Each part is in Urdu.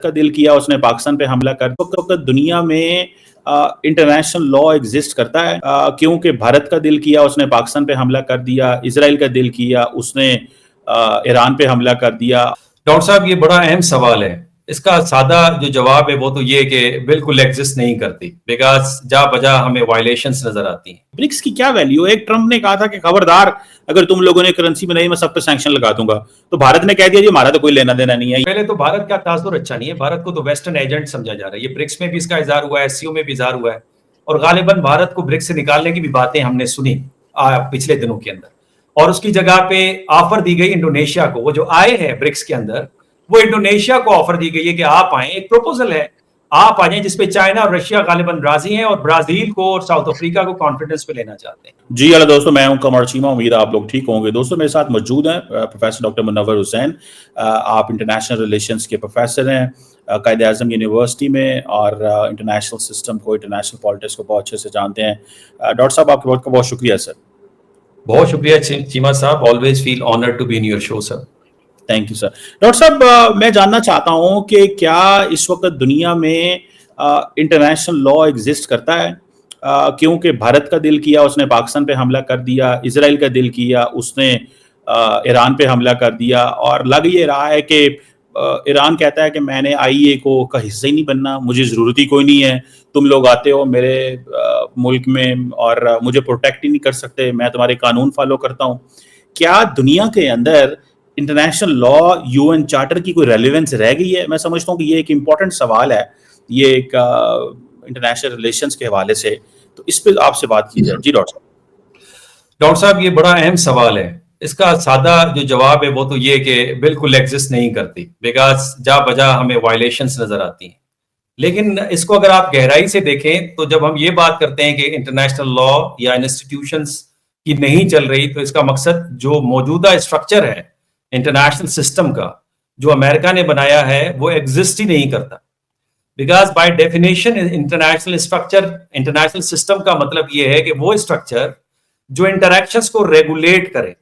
کا دل کیا اس نے پاکستان پہ حملہ کر وقت دنیا میں انٹرنیشنل لا ایگزسٹ کرتا ہے کیونکہ بھارت کا دل کیا اس نے پاکستان پہ حملہ کر دیا، اسرائیل کا دل کیا اس نے ایران پہ حملہ کر دیا۔ ڈاکٹر صاحب یہ بڑا اہم سوال ہے، اس کا سادہ جو جواب ہے وہ تو یہ کہ بالکل ایگزسٹ نہیں کرتی، بیکاز جا بجا ہمیں وائلیشنز نظر آتی ہیں۔ برکس کی کیا ویلیو ہے؟ ایک ٹرمپ نے کہا تھا کہ خبردار اگر تم لوگوں نے کرنسی بنائی میں سب پہ سینکشن لگا دوں گا، تو بھارت نے کہہ دیا جی ہمارا تو کوئی لینا دینا نہیں ہے۔ پہلے تو بھارت کا تاثر اچھا نہیں ہے، بھارت کو تو ویسٹرن ایجنٹ سمجھا جا رہا ہے، یہ برکس میں بھی اس کا اظہار ہوا ہے، ایس سی او میں بھی اظہار ہوا ہے، اور غالباً بھارت کو برکس سے نکالنے کی بھی باتیں ہم نے سنی پچھلے دنوں کے اندر، اور اس کی جگہ پہ آفر دی گئی انڈونیشیا کو۔ وہ جو آئے ہیں برکس کے اندر وہ انڈونیشیا کو آفر دی گئی ہے کہ آپ آئیں، ایک پروپوزل ہے آپ آ جائیں، جس پہ چائنا اور رشیا غالباً راضی ہیں، اور برازیل کو اور ساؤتھ افریقہ کو کانفیڈنس پہ لینا چاہتے ہیں۔ جی اللہ دوستو، میں ہوں قمر چیمہ، امید آپ لوگ ٹھیک ہوں گے۔ دوستو میرے ساتھ موجود ہیں پروفیسر ڈاکٹر منور حسین، آپ انٹرنیشنل ریلیشنز کے پروفیسر ہیں قائد اعظم یونیورسٹی میں، اور انٹرنیشنل سسٹم کو، انٹرنیشنل پالیٹکس کو بہت اچھے سے جانتے ہیں۔ ڈاکٹر صاحب آپ کے وقت کا بہت شکریہ سر۔ بہت شکریہ چیمہ صاحب، always feel honoured to be in your show sir. Thank you sir. Doctor صاحب میں جاننا چاہتا ہوں کہ کیا اس وقت دنیا میں انٹرنیشنل لا ایگزسٹ کرتا ہے کیونکہ بھارت کا دل کیا اس نے پاکستان پہ حملہ کر دیا، اسرائیل کا دل کیا اس نے ایران پہ حملہ کر دیا، اور لگ یہ رہا ہے کہ ایران کہتا ہے کہ میں نے آئی اے کو کا حصہ ہی نہیں بننا، مجھے ضرورت ہی کوئی نہیں ہے، تم لوگ آتے ہو میرے ملک میں اور مجھے پروٹیکٹ ہی نہیں کر سکتے، میں تمہارے قانون فالو کرتا ہوں۔ کیا دنیا کے اندر international law, U N charter کی کوئی ریلیونس رہ گئی ہے؟ میں سمجھتا ہوں کہ یہ ایک امپورٹنٹ سوال ہے، یہ ایک انٹرنیشنل ریلیشنز کے حوالے سے، تو اس پہ آپ سے بات کی جائے۔ جی ڈاکٹر صاحب یہ بڑا اہم سوال ہے، اس کا سادہ جو جواب ہے وہ تو یہ کہ بالکل ایگزسٹ نہیں کرتی، بیکاز جا بجا ہمیں وائلیشنز نظر آتی ہیں۔ لیکن اس کو اگر آپ گہرائی سے دیکھیں تو جب ہم یہ بات کرتے ہیں کہ انٹرنیشنل لا یا انسٹیٹیوشنز کی نہیں چل رہی، تو اس کا مقصد جو موجودہ اسٹرکچر ہے انٹرنیشنل سسٹم کا جو امریکہ نے بنایا ہے وہ ایگزسٹ ہی نہیں کرتا، because by definition international structure, international system کا مطلب یہ ہے کہ وہ اسٹرکچر جو انٹریکشنز کو ریگولیٹ کرے۔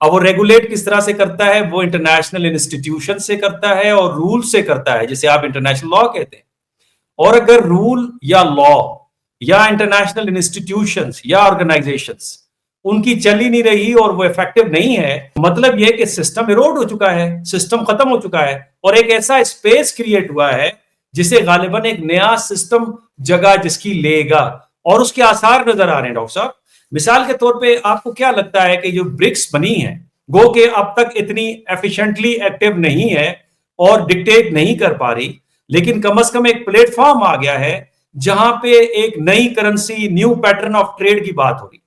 اب وہ ریگولیٹ کس طرح سے کرتا ہے؟ وہ انٹرنیشنل انسٹیٹیوشن سے کرتا ہے اور رول سے کرتا ہے، جسے آپ انٹرنیشنل لا کہتے ہیں۔ اور اگر رول یا لا یا انٹرنیشنل انسٹیٹیوشنز یا آرگنائزیشنز ان کی چل ہی نہیں رہی اور وہ افیکٹو نہیں ہے، مطلب یہ کہ سسٹم ایروڈ ہو چکا ہے، سسٹم ختم ہو چکا ہے، اور ایک ایسا اسپیس کریٹ ہوا ہے جسے غالباً ایک نیا سسٹم جگہ جس کی لے گا، اور اس کے آثار نظر آ رہے ہیں۔ ڈاکٹر صاحب مثال کے طور پہ آپ کو کیا لگتا ہے کہ جو برکس بنی ہے، گو کہ اب تک اتنی ایفیشنٹلی ایکٹیو نہیں ہے اور ڈکٹیٹ نہیں کر پا رہی، لیکن کم از کم ایک پلیٹ فارم آ گیا ہے جہاں پہ ایک نئی currency, new pattern of trade کی بات ہو رہی۔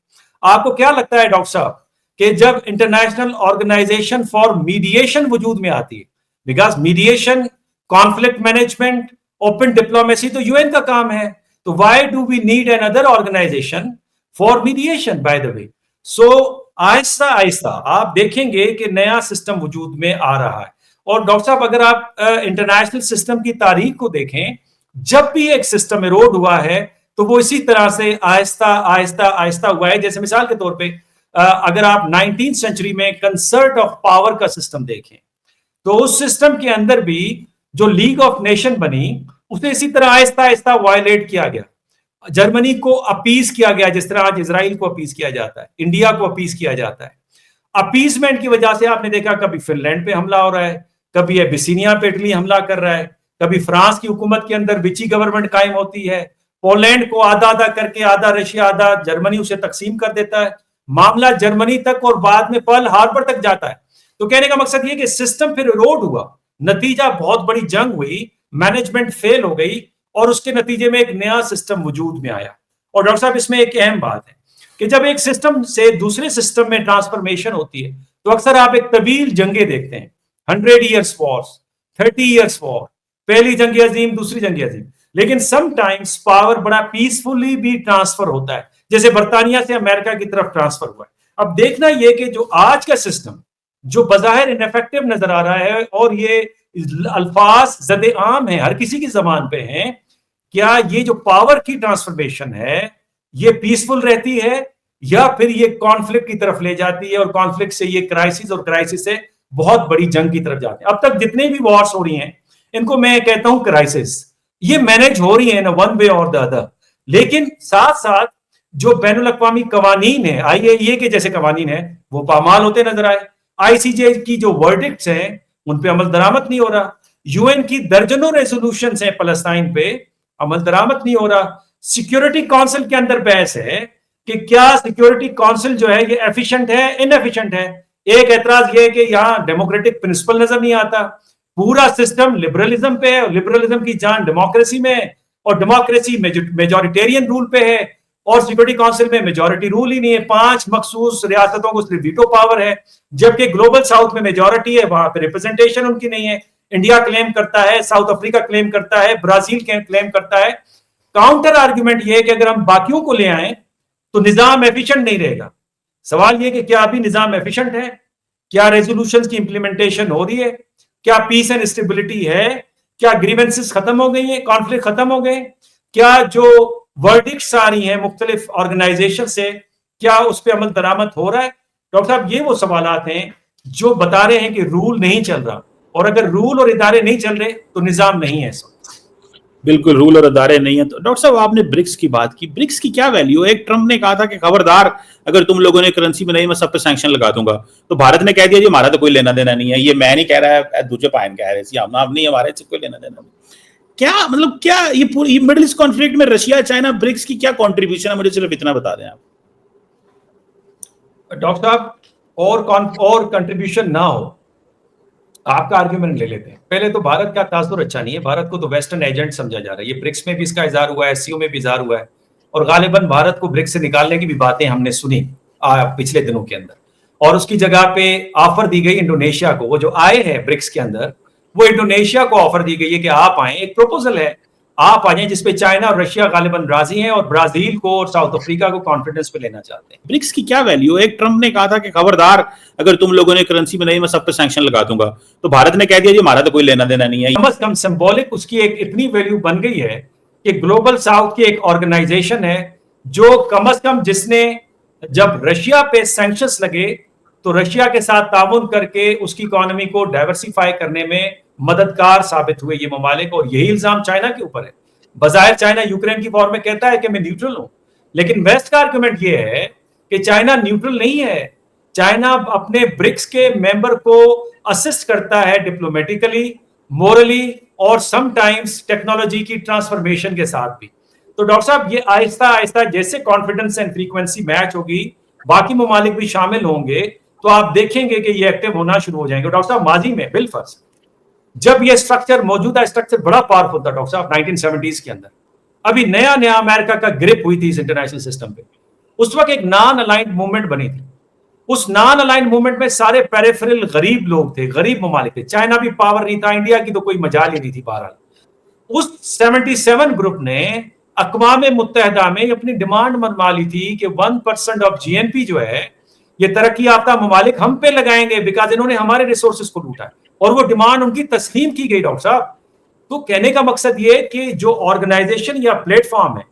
آپ کو کیا لگتا ہے ڈاکٹر صاحب کہ جب انٹرنیشنل آرگنائزیشن فار میڈیشن وجود میں آتی ہے، because mediation, conflict management, open diplomacy تو یو این کا کام ہے، تو why do we need another organization for mediation by the way? So آہستہ آہستہ آپ دیکھیں گے کہ نیا سسٹم وجود میں آ رہا ہے۔ اور ڈاکٹر صاحب اگر آپ انٹرنیشنل سسٹم کی تاریخ کو دیکھیں، جب بھی ایک سسٹم ایروڈ ہوا ہے تو وہ اسی طرح سے آہستہ آہستہ آہستہ ہوا ہے۔ جیسے مثال کے طور پہ اگر آپ 19 سینچری میں کنسرٹ آف پاور کا سسٹم دیکھیں تو اس سسٹم کے اندر بھی جو لیگ آف نیشن بنی، اسے اسی طرح آہستہ آہستہ وائلیٹ کیا گیا۔ جرمنی کو اپیز کیا گیا، جس طرح آج اسرائیل کو اپیز کیا جاتا ہے، انڈیا کو اپیز کیا جاتا ہے۔ اپیزمنٹ کی وجہ سے آپ نے دیکھا کبھی فن لینڈ پہ حملہ ہو رہا ہے، کبھی ایبیسینیا پہ اٹلی حملہ کر رہا ہے، کبھی فرانس کی حکومت کے اندر وچی گورنمنٹ قائم ہوتی ہے، پولینڈ کو آدھا آدھا کر کے، آدھا رشیا آدھا جرمنی، اسے تقسیم کر دیتا ہے، معاملہ جرمنی تک اور بعد میں پرل ہاربر تک جاتا ہے۔ تو کہنے کا مقصد یہ کہ سسٹم پھر ایروڈ ہوا، نتیجہ بہت بڑی جنگ ہوئی، مینجمنٹ فیل ہو گئی، اور اس کے نتیجے میں ایک نیا سسٹم وجود میں آیا۔ اور ڈاکٹر صاحب اس میں ایک اہم بات ہے کہ جب ایک سسٹم سے دوسرے سسٹم میں ٹرانسفارمیشن ہوتی ہے تو اکثر آپ ایک طویل جنگیں دیکھتے ہیں، 100 ایئرس وارز، 30 ایئرس وار، پہلی جنگ عظیم، دوسری جنگ عظیم، لیکن سم ٹائمز پاور بڑا پیسفلی بھی ٹرانسفر ہوتا ہے، جیسے برطانیہ سے امریکہ کی طرف ٹرانسفر ہوا ہے۔ اب دیکھنا یہ کہ جو آج کا سسٹم جو بظاہر انفیکٹو نظر آ رہا ہے، اور یہ الفاظ زد عام ہیں، ہر کسی کی زبان پہ ہیں، کیا یہ جو پاور کی ٹرانسفارمیشن ہے یہ پیسفل رہتی ہے یا پھر یہ کانفلکٹ کی طرف لے جاتی ہے، اور کانفلکٹ سے یہ کرائسس، اور کرائسس سے بہت بڑی جنگ کی طرف جاتے ہیں؟ اب تک جتنے بھی وارز ہو رہی ہیں ان کو میں کہتا ہوں کرائسس. یہ مینج ہو رہی ہیں نا ون وے اور دا ادر. لیکن ساتھ ساتھ جو بین الاقوامی قوانین ہیں IAEA کے جیسے قوانین ہیں وہ پامال ہوتے نظر آئے. ICJ کی جو ورڈکٹس ہیں ان پہ عمل درآمد نہیں ہو رہا. UN کی درجنوں ریزولوشنز ہیں فلسطین پہ, عمل درآمد نہیں ہو رہا. سیکیورٹی کونسل کے اندر بحث ہے کہ کیا سیکیورٹی کونسل جو ہے یہ ایفیشنٹ ہے انیفیشنٹ ہے. ایک اعتراض یہ ہے کہ یہاں ڈیموکریٹک پرنسپل نظر نہیں آتا. پورا سسٹم لبرلزم پہ ہے اور لبرلزم کی جان ڈیموکریسی میں ہے اور ڈیموکریسی میجورٹیرین رول پہ ہے اور سیکیورٹی کونسل میں میجورٹی رول ہی نہیں ہے. 5 مخصوص ریاستوں کو صرف ویٹو پاور ہے, جبکہ گلوبل ساؤتھ میں میجورٹی ہے, وہاں پہ ریپرزنٹیشن ان کی نہیں ہے. انڈیا کلیم کرتا ہے, ساؤتھ افریقہ کلیم کرتا ہے, برازیل کلیم کرتا ہے. کاؤنٹر آرگومنٹ یہ ہے کہ اگر ہم باقیوں کو لے آئیں تو نظام ایفیشنٹ نہیں رہے گا. سوال یہ کہ کیا ابھی نظام ایفیشنٹ ہے؟ کیا ریزولوشنز کی امپلیمنٹیشن ہو رہی ہے؟ کیا پیس اینڈ اسٹیبلٹی ہے؟ کیا گریونسز ختم ہو گئی ہیں, کانفلکٹ ختم ہو گئے؟ کیا جو ورڈکٹس آ رہی ہیں مختلف آرگنائزیشن سے کیا اس پہ عمل درآمد ہو رہا ہے؟ ڈاکٹر صاحب یہ وہ سوالات ہیں جو بتا رہے ہیں کہ رول نہیں چل رہا, اور اگر رول اور ادارے نہیں چل رہے تو نظام نہیں ہے. بالکل رول اور ادارے نہیں ہیں. تو ڈاکٹر صاحب آپ نے برکس کی بات کی, برکس کی کیا ویلیو ہے؟ ایک ٹرمپ نے کہا تھا کہ خبردار اگر تم لوگوں نے کرنسی میں نہیں میں سب پہ سینکشن لگا دوں گا, تو بھارت نے کہہ دیا جی ہمارا تو کوئی لینا دینا نہیں ہے, یہ میں نہیں کہہ رہا ہے, دوسرے پائن کہہ رہے ہم نہیں, ہمارے سے کوئی لینا دینا نہیں. کیا مطلب کیا یہ پوری مڈل ایسٹ کانفلکٹ میں رشیا چائنا برکس کی کیا کنٹریبیوشن ہے؟ مجھے صرف اتنا بتا دیں آپ. ڈاکٹر صاحب اور کنٹریبیوشن نہ ہو, آپ کا آرگیومنٹ لے لیتے ہیں. پہلے تو بھارت کا تاثر اچھا نہیں ہے, بھارت کو تو ویسٹرن ایجنٹ سمجھا جا رہا ہے. یہ برکس میں بھی اس کا اظہار ہوا ہے, SCO میں بھی اظہار ہوا ہے, اور غالباً بھارت کو برکس سے نکالنے کی بھی باتیں ہم نے سنی پچھلے دنوں کے اندر, اور اس کی جگہ پہ آفر دی گئی انڈونیشیا کو. وہ جو آئے ہیں برکس کے اندر وہ انڈونیشیا کو آفر دی گئی ہے کہ آپ آئیں, ایک پروپوزل ہے آپ آ جائیں جس پہ چائنا اور رشیا غالباً راضی ہیں اور برازیل کو اور ساؤتھ افریقہ کو کانفیڈنس پہ لینا چاہتے ہیں. برکس کی کیا ویلیو ہے؟ ایک ٹرمپ نے کہا تھا کہ خبردار اگر تم لوگوں نے کرنسی میں نہیں میں سب پہ سینکشن لگا دوں گا, تو بھارت نے کہہ دیا جی ہمارا تو کوئی لینا دینا نہیں ہے. کم از کم سمبولک اس کی ایک اتنی ویلیو بن گئی ہے کہ گلوبل ساؤتھ کی ایک آرگنائزیشن ہے جو کم از کم جس نے جب رشیا پہ سینکشنز لگے تو رشیا کے ساتھ تعاون کر کے اس کی اکانومی کو ڈائیورسیفائی کرنے میں مددگار ثابت ہوئے یہ ممالک, اور یہی الزام چائنا کے اوپر ہے. بظاہر چائنا یوکرین کی وار میں کہتا ہے کہ میں نیوٹرل ہوں, لیکن ویسٹ کا آرگومنٹ یہ ہے کہ چائنا نیوٹرل نہیں ہے. چائنا اپنے برکس کے ممبر کو اسسٹ کرتا ہے ڈپلومیٹیکلی, مورلی اور سم ٹائمز ٹیکنالوجی کی ٹرانسفارمیشن کے ساتھ بھی. تو ڈاکٹر صاحب یہ آہستہ آہستہ جیسے کانفیڈنس اینڈ فریکوینسی میچ ہوگی, باقی ممالک بھی شامل ہوں گے, تو آپ دیکھیں گے کہ یہ ایکٹیو ہونا شروع ہو جائیں گے. ڈاکٹر صاحب ماضی میں بالفرض جب یہ اسٹرکچر موجودہ اسٹرکچر بڑا پاورفل تھا ڈاکٹر صاحب 1970s کے اندر, ابھی نیا امریکہ کا گرپ ہوئی تھی اس انٹرنیشنل سسٹم پہ, اس وقت ایک نان الائنڈ موومنٹ بنی تھی. اس نان الائنڈ موومنٹ میں سارے پیریفرل غریب لوگ تھے, غریب ممالک تھے. چائنا بھی پاور نہیں تھا, انڈیا کی تو کوئی مجال ہی نہیں تھی. بہرحال اس 77 گروپ نے اقوام متحدہ میں اپنی ڈیمانڈ منوا لی تھی کہ 1% آف GNP جو ہے یہ ترقی یافتہ ممالک ہم پہ لگائیں گے, بیکاز انہوں نے ہمارے ریسورسز کو لوٹا ہے, اور وہ ڈیمانڈ ان کی تسلیم کی گئی. ڈاکٹر صاحب تو کہنے کا مقصد یہ کہ جو آرگنائزیشن یا پلیٹ فارم ہے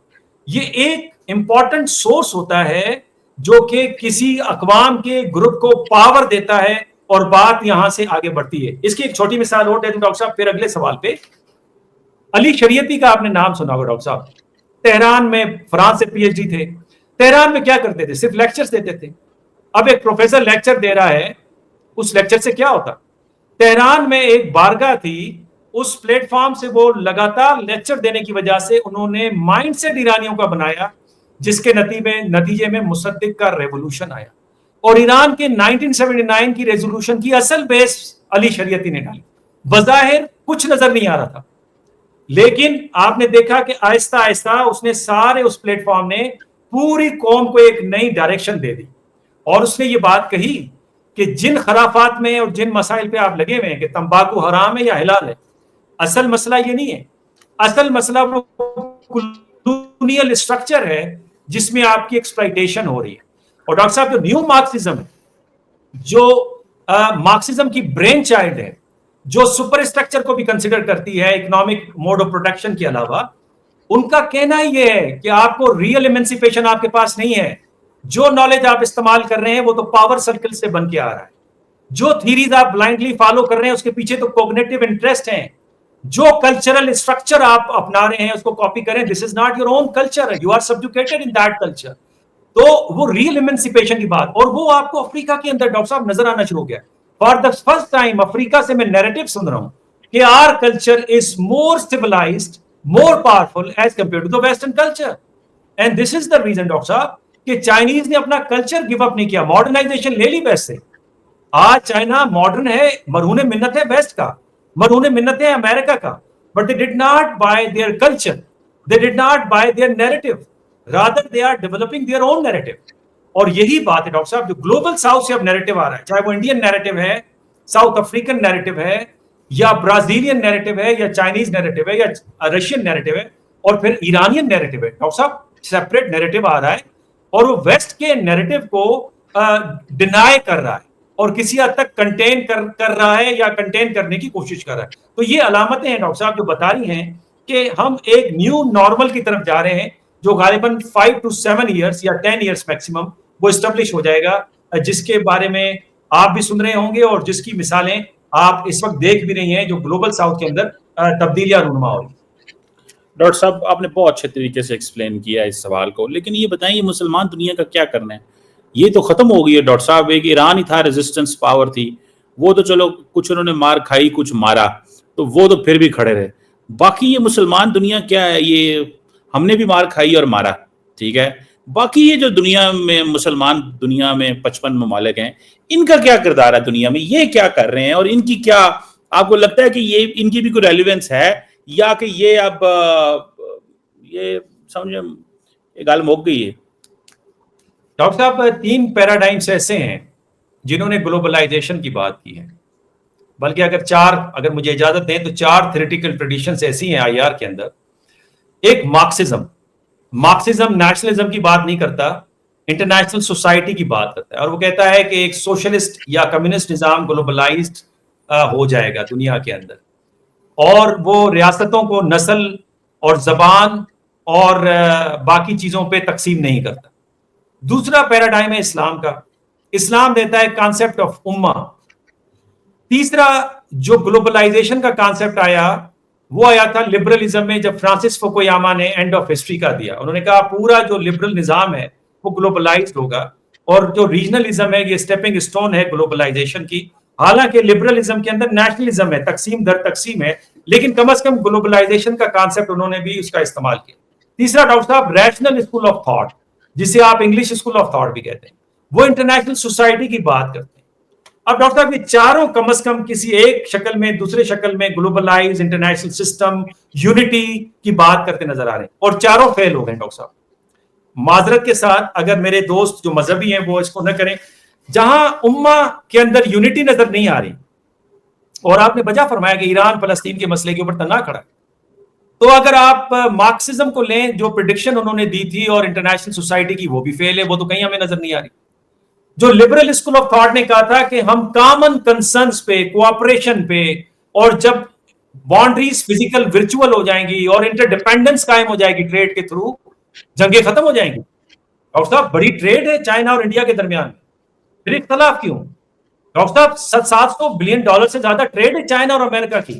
یہ ایک امپورٹنٹ سورس ہوتا ہے جو کہ کسی اقوام کے گروپ کو پاور دیتا ہے اور بات یہاں سے آگے بڑھتی ہے. اس کی ایک چھوٹی مثال اور دے دوں ڈاکٹر صاحب, پھر اگلے سوال پہ. علی شریعتی کا آپ نے نام سنا ہوگا ڈاکٹر صاحب, تہران میں فرانس سے PhD تھے. تہران میں کیا کرتے تھے؟ صرف لیکچرز دیتے تھے. اب ایک پروفیسر لیکچر دے رہا ہے, اس لیکچر سے کیا ہوتا؟ تہران میں ایک بارگاہ تھی, اس پلیٹ فارم سے وہ لگاتار لیکچر دینے کی وجہ سے انہوں نے مائنڈ سیٹ ایرانیوں کا بنایا, جس کے نتیجے میں مصدق کا ریولوشن آیا, اور ایران کے 1979 کی ریزولوشن کی اصل بیس علی شریعتی نے ڈالی. بظاہر کچھ نظر نہیں آ رہا تھا, لیکن آپ نے دیکھا کہ آہستہ آہستہ اس نے سارے اس پلیٹ فارم نے پوری قوم کو ایک نئی ڈائریکشن دے دی, اور اس نے یہ بات کہی کہ جن خرافات میں اور جن مسائل پہ آپ لگے ہوئے ہیں کہ تمباکو حرام ہے یا حلال ہے, اصل مسئلہ یہ نہیں ہے. اصل مسئلہ وہ کولونیل اسٹرکچر ہے جس میں آپ کی ایکسپلائٹیشن ہو رہی ہے. اور ڈاکٹر صاحب جو نیو مارکسزم ہے, جو مارکسزم کی برین چائلڈ ہے, جو سپر اسٹرکچر کو بھی کنسیڈر کرتی ہے اکنامک موڈ آف پروٹیکشن کے علاوہ, ان کا کہنا یہ ہے کہ آپ کو ریئل ایمنسیپیشن آپ کے پاس نہیں ہے. جو نالج آپ استعمال کر رہے ہیں وہ تو پاور سرکل سے بن کے آ رہا ہے. جو تھیریز آپ بلائنڈلی فالو کر رہے ہیں اس کے پیچھے تو کوگنیٹو انٹرسٹ ہیں. جو کلچرل اسٹرکچر آپ اپنا رہے ہیں اس کو کاپی کریں. This is not your own culture, you are subjugated in that culture. تو وہ ریئل ایمنسپیشن کی بات, اور وہ آپ کو افریقہ کے اندر ڈاکٹر صاحب نظر آنا شروع ہو گیا. فار دا فرسٹ ٹائم افریقہ سے میں نیریٹو سن رہا ہوں کہ our culture is more civilised, more powerful as compared to the western culture. And this is the reason doctor صاحب کہ چائنیز نے اپنا کلچر گیو اپ نہیں کیا, ماڈرنائزیشن لے لی ویسٹ سے. آج چائنا ماڈرن ہے, مرہون منت ہے ویسٹ کا, مرہون منت ہے امریکہ کا, but they did not buy their culture, they did not buy their narrative, rather they are developing their own narrative. اور یہی بات ہے ڈاکٹر صاحب, جو گلوبل ساؤتھ سے اب نیریٹو آ رہا ہے, چاہے وہ انڈین نیریٹو ہے, ساؤتھ افریقن نیریٹو ہے, یا برازیلین نیریٹو ہے, یا چائنیز نیریٹو ہے, یا رشین نیریٹو ہے, اور پھر ایرانین نیریٹو ہے. ڈاکٹر صاحب سیپریٹ نیریٹو آ رہا ہے, اور وہ ویسٹ کے نیریٹو کو ڈینائی کر رہا ہے, اور کسی حد تک کنٹین کر رہا ہے, یا کنٹین کرنے کی کوشش کر رہا ہے. تو یہ علامتیں ہیں ڈاکٹر صاحب جو بتا رہی ہیں کہ ہم ایک نیو نارمل کی طرف جا رہے ہیں, جو غالباً 5 to 7 ایئرس یا 10 ایئرس میکسیمم وہ اسٹیبلش ہو جائے گا, جس کے بارے میں آپ بھی سن رہے ہوں گے, اور جس کی مثالیں آپ اس وقت دیکھ بھی رہی ہیں, جو گلوبل ساؤتھ کے اندر تبدیلیاں رونما ہو رہی ہیں. ڈاکٹر صاحب آپ نے بہت اچھے طریقے سے ایکسپلین کیا اس سوال کو, لیکن یہ بتائیں مسلمان دنیا کا کیا کرنا ہے؟ یہ تو ختم ہو گئی ہے ڈاکٹر صاحب. ایک ایران ہی تھا, ریزسٹنس پاور تھی, وہ تو چلو کچھ انہوں نے مار کھائی, کچھ مارا, تو وہ تو پھر بھی کھڑے رہے. باقی یہ مسلمان دنیا کیا ہے؟ یہ ہم نے بھی مار کھائی اور مارا, ٹھیک ہے. باقی یہ جو دنیا میں مسلمان دنیا میں 55 ممالک ہیں, ان کا کیا کردار ہے دنیا میں؟ یہ کیا کر رہے ہیں, اور ان کی کیا آپ کو لگتا ہے کہ یہ ان کی بھی کوئی ریلیونس ہے, یا کہ یہ اب یہ سمجھے یہ گال موک گئی ہے؟ ڈاکٹر صاحب 3 پیراڈائمس ایسے ہیں جنہوں نے گلوبلائزیشن کی بات کی ہے, بلکہ اگر 4 اگر مجھے اجازت دیں تو 4 تھیوریٹیکل ٹریڈیشنز ایسی ہیں آئی آر کے اندر. ایک مارکسزم نیشنلزم کی بات نہیں کرتا, انٹرنیشنل سوسائٹی کی بات کرتا ہے, اور وہ کہتا ہے کہ ایک سوشلسٹ یا کمیونسٹ نظام گلوبلائزڈ ہو جائے گا دنیا کے اندر, اور وہ ریاستوں کو نسل اور زبان اور باقی چیزوں پہ تقسیم نہیں کرتا. دوسرا پیراڈائم ہے اسلام کا, اسلام دیتا ہے کانسیپٹ آف امہ. تیسرا جو گلوبلائزیشن کا کانسیپٹ آیا وہ آیا تھا لبرلزم میں, جب فرانسس فوکویاما نے اینڈ آف ہسٹری کا دیا. انہوں نے کہا پورا جو لبرل نظام ہے وہ گلوبلائزڈ ہوگا, اور جو ریجنلزم ہے یہ اسٹیپنگ اسٹون ہے گلوبلائزیشن کی. حالانکہ لبرلزم کے اندر نیشنلزم ہے, تقسیم در تقسیم ہے, لیکن کم از کم گلوبلائزیشن کا کانسیپٹ انہوں نے بھی اس کا استعمال کیا. تیسرا ڈاکٹر صاحب ریشنل اسکول آف تھاٹ, جسے آپ انگلش اسکول آف تھاٹ بھی کہتے ہیں, وہ انٹرنیشنل سوسائٹی کی بات کرتے ہیں. اب ڈاکٹر صاحب یہ چاروں کم از کم کسی ایک شکل میں دوسرے شکل میں گلوبلائز, انٹرنیشنل سسٹم, یونٹی کی بات کرتے نظر آ رہے ہیں, اور چاروں فیل ہو گئے ڈاکٹر صاحب. معذرت کے ساتھ اگر میرے دوست جو مذہبی ہیں وہ اس کو نہ کریں, جہاں امہ کے اندر یونٹی نظر نہیں آ رہی, اور آپ نے بجا فرمایا کہ ایران فلسطین کے مسئلے کے اوپر تنہا کھڑا ہے, تو اگر آپ مارکسزم کو لیں جو پریڈکشن انہوں نے دی تھی اور انٹرنیشنل سوسائٹی کی, وہ بھی فیل ہے, وہ تو کہیں ہمیں نظر نہیں آ رہی. جو لبرل اسکول آف تھاٹ نے کہا تھا کہ ہم کامن کنسرنز پہ, کوآپریشن پہ, اور جب باؤنڈریز فزیکل ورچوئل ہو جائیں گی اور انٹر ڈیپینڈنس قائم ہو جائے گی ٹریڈ کے تھرو, جنگیں ختم ہو جائیں گی. ڈاکٹر صاحب بڑی ٹریڈ ہے چائنا اور انڈیا کے درمیان, پھر اختلاف کیوں؟ ڈاکٹر صاحب $700 بلین سے زیادہ ٹریڈ ہے چائنا اور امریکہ کی,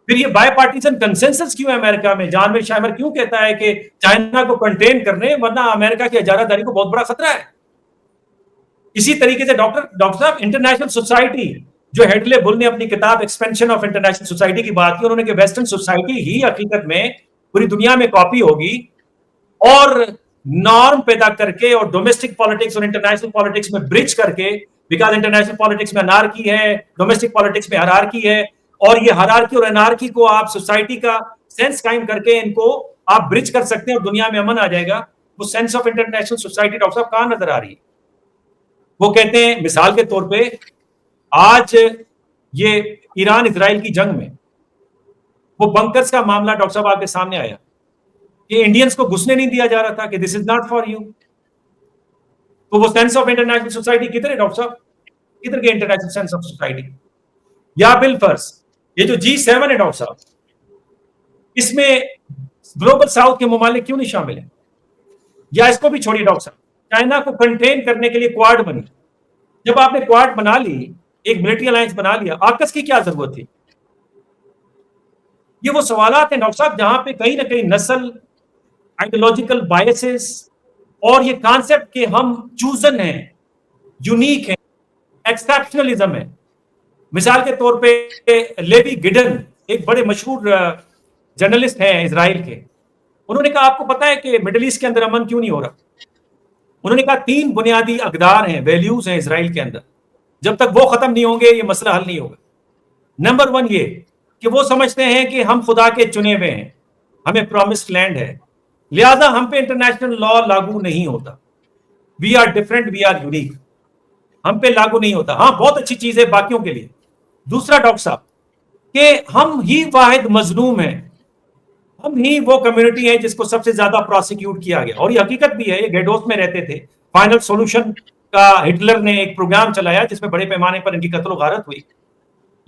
پھر یہ بائی پارٹیزن کنسنسس کیوں ہے امریکہ میں؟ جان شائمر کیوں کہتا ہے کہ چائنا کو کنٹین کرنے, ورنہ امریکہ کی اجارہ داری کو بہت بڑا خطرہ ہے. اسی طریقے سے ڈاکٹر صاحب انٹرنیشنل سوسائٹی, جو ہیڈلے بل نے اپنی کتاب ایکسپینشن آف انٹرنیشنل سوسائٹی کی بات کی, انہوں نے کہ ویسٹرن سوسائٹی ہی حقیقت میں پوری دنیا میں کاپی ہوگی, اور نارم پیدا کر کے اور ڈومیسٹک پالیٹکس اور انٹرنیشنل پالیٹکس میں برج کر کے, بیکاز انٹرنیشنل پالیٹکس میں انارکی ہے, ڈومیسٹک پالیٹکس میں ہرارکی ہے, اور یہ ہرارکی اور انارکی کو آپ سوسائٹی کا سینس قائم کر کے ان کو آپ برج کر سکتے ہیں اور دنیا میں امن آ جائے گا. وہ sense of international society doctor صاحب کہاں نظر آ رہی ہے؟ وہ کہتے ہیں مثال کے طور پہ آج یہ ایران اسرائیل کی جنگ میں وہ بنکرز کا معاملہ ڈاکٹر صاحب آپ کے سامنے آیا کہ انڈینز کو گھسنے نہیں دیا جا رہا تھا, کہ دس از ناٹ فار یو. تو وہ سینس آف انٹرنیشنل سوسائٹی کدھر ہے ڈاکٹر صاحب؟ کدھر گئے انٹرنیشنل سینس آف سوسائٹی؟ یا بالفرض یہ جو G7 ہے ڈاکٹر صاحب, اس میں گلوبل ساؤتھ کے ممالک کیوں نہیں شامل ہیں؟ یا اس کو بھی چھوڑیے ڈاکٹر صاحب, چائنا کو کنٹین کرنے کے لیے کوارڈ بنی. جب آپ نے کوارڈ بنا لی, ایک ملٹری الائنس بنا لیا, آکس کی کیا ضرورت تھی؟ یہ وہ سوالات ہیں ڈاکٹر صاحب جہاں پہ کہیں نہ کہیں نسل، آئیڈیولوجیکل بائسز اور یہ کانسیپٹ کہ ہم چوزن ہیں، یونیک ہیں، ایکسپشنلزم ہے. مثال کے طور پہ لیوی گڈن ایک بڑے مشہور جرنلسٹ ہیں اسرائیل کے، انہوں نے کہا آپ کو پتا ہے کہ مڈل ایسٹ کے اندر امن کیوں نہیں ہو رہا؟ انہوں نے کہا 3 بنیادی اقدار ہیں، ویلیوز ہیں اسرائیل کے اندر، جب تک وہ ختم نہیں ہوں گے یہ مسئلہ حل نہیں ہوگا. نمبر 1 یہ کہ وہ سمجھتے ہیں کہ ہم خدا کے چنے ہوئے ہیں، ہمیں پرومسڈ لینڈ ہے، لہذا ہم پہ انٹرنیشنل لا لاگو نہیں ہوتا. We are different, we are unique, ہم پہ لاگو نہیں ہوتا. ہاں بہت اچھی چیز ہے باقیوں کے لیے. دوسرا ڈاکٹر صاحب کہ ہم ہی واحد مظلوم ہیں، ہم ہی وہ کمیونٹی ہے جس کو سب سے زیادہ پروسیکیوٹ کیا گیا. اور یہ حقیقت بھی ہے، یہ گیڈوس میں رہتے تھے. فائنل سولوشن کا ہٹلر نے ایک پروگرام چلایا جس میں بڑے پیمانے پر ان کی قتل و غارت ہوئی،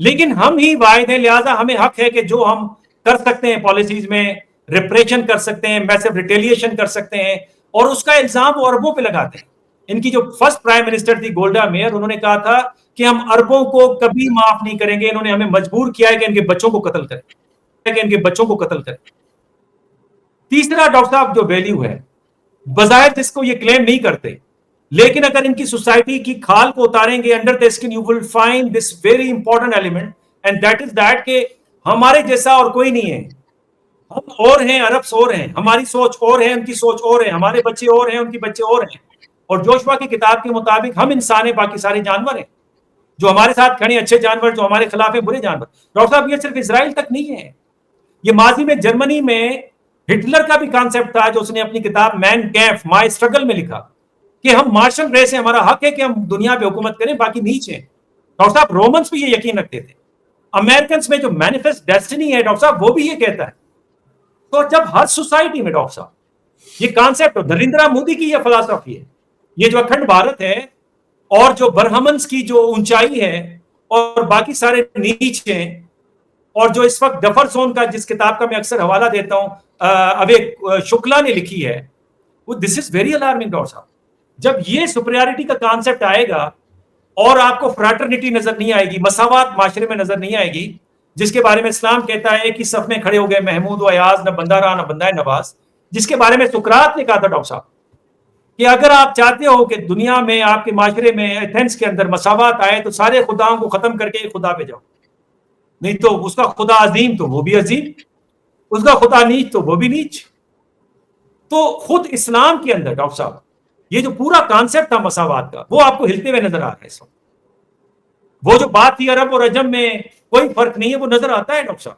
لیکن ہم ہی واحد ہیں، لہٰذا ہمیں حق ہے کہ جو ہم کر سکتے ہیں پالیسیز میں، ریپریشن کر سکتے ہیں، میسو ریٹیلیشن کر سکتے ہیں. اور اس کا الزام وہ عربوں پہ لگاتے ہیں. ان کی جو فرسٹ پرائم منسٹر تھی گولڈا میئر، انہوں نے کہا تھا کہ ہم عربوں کو کبھی معاف نہیں کریں گے، انہوں نے ہمیں مجبور کیا ہے کہ ان کے بچوں کو قتل کریں. تیسرا ڈاکٹر صاحب جو ویلیو ہے، بظاہر جس کو یہ کلیم نہیں کرتے، لیکن اگر ان کی سوسائٹی کی کھال کو اتاریں گے under the skin, you will find this very important element, and that is that کہ ہمارے جیسا اور کوئی نہیں ہے. ہم اور ہیں، عربس اور ہیں، ہماری سوچ اور ہے، ان کی سوچ اور ہے، ہمارے بچے اور ہیں، ان کی بچے اور ہیں. اور جوشوا کی کتاب کے مطابق ہم انسان ہیں، باقی سارے جانور ہیں. جو ہمارے ساتھ کھڑے اچھے جانور، جو ہمارے خلاف ہیں برے جانور. ڈاکٹر صاحب یہ صرف اسرائیل تک نہیں ہے، یہ ماضی میں جرمنی میں ہٹلر کا بھی کانسیپٹ تھا جو اس نے اپنی کتاب مین کیمپ مائی اسٹرگل میں لکھا کہ ہم مارشل ریس ہیں، ہمارا حق ہے کہ ہم دنیا پہ حکومت کریں، باقی نیچ ہیں. ڈاکٹر صاحب رومنس بھی یہ یقین رکھتے تھے. امریکنس میں جو مینیفیسٹ ڈیسٹنی ہے ڈاکٹر صاحب وہ بھی یہ کہتا ہے. تو جب ہر سوسائٹی میں ڈاکٹر صاحب یہ کانسیپٹ، نریندرا مودی کی یہ فلسفی ہے، یہ جو اکھنڈ بھارت ہے اور جو برہمنس کی جو اونچائی ہے اور باقی سارے نیچ ہیں، اور جو اس وقت ڈفر زون کا جس کتاب کا میں اکثر حوالہ دیتا ہوں اویک شکلا نے لکھی ہے، وہ دس از ویری الارمنگ ڈاکٹر صاحب. جب یہ سپریارٹی کا کانسیپٹ آئے گا اور آپ کو فریٹرنیٹی نظر نہیں آئے گی، مساوات معاشرے میں نظر نہیں آئے گی، جس کے بارے میں اسلام کہتا ہے کہ صف میں کھڑے ہو گئے محمود و ایاز، نہ بندہ رہا نہ بندہ نواز، جس کے بارے میں سقراط نے کہا تھا ڈاکٹر صاحب کہ اگر آپ چاہتے ہو کہ دنیا میں آپ کے معاشرے میں ایتھنس کے اندر مساوات آئے تو سارے خداؤں کو ختم کر کے ایک خدا پہ جاؤ، نہیں تو اس کا خدا عظیم تو وہ بھی عظیم، اس کا خدا نیچ تو وہ بھی نیچ. تو خود اسلام کے اندر ڈاکٹر صاحب یہ جو پورا کانسیپٹ تھا مساوات کا، وہ آپ کو ہلتے ہوئے نظر آ رہا ہے اس وقت. وہ جو بات تھی عرب اور عجم میں کوئی فرق نہیں ہے، وہ نظر آتا ہے ڈاکٹر صاحب.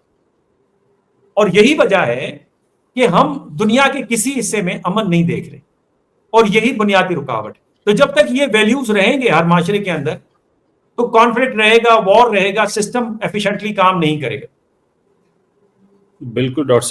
اور یہی وجہ ہے کہ ہم دنیا کے کسی حصے میں امن نہیں دیکھ رہے، اور یہی بنیادی رکاوٹ. تو جب تک یہ ویلیوز رہیں گے ہر معاشرے کے اندر تو کانفلکٹ رہے گا، وار رہے گا، سسٹم ایفیشنٹلی کام نہیں کرے گا. بالکل ڈاکٹر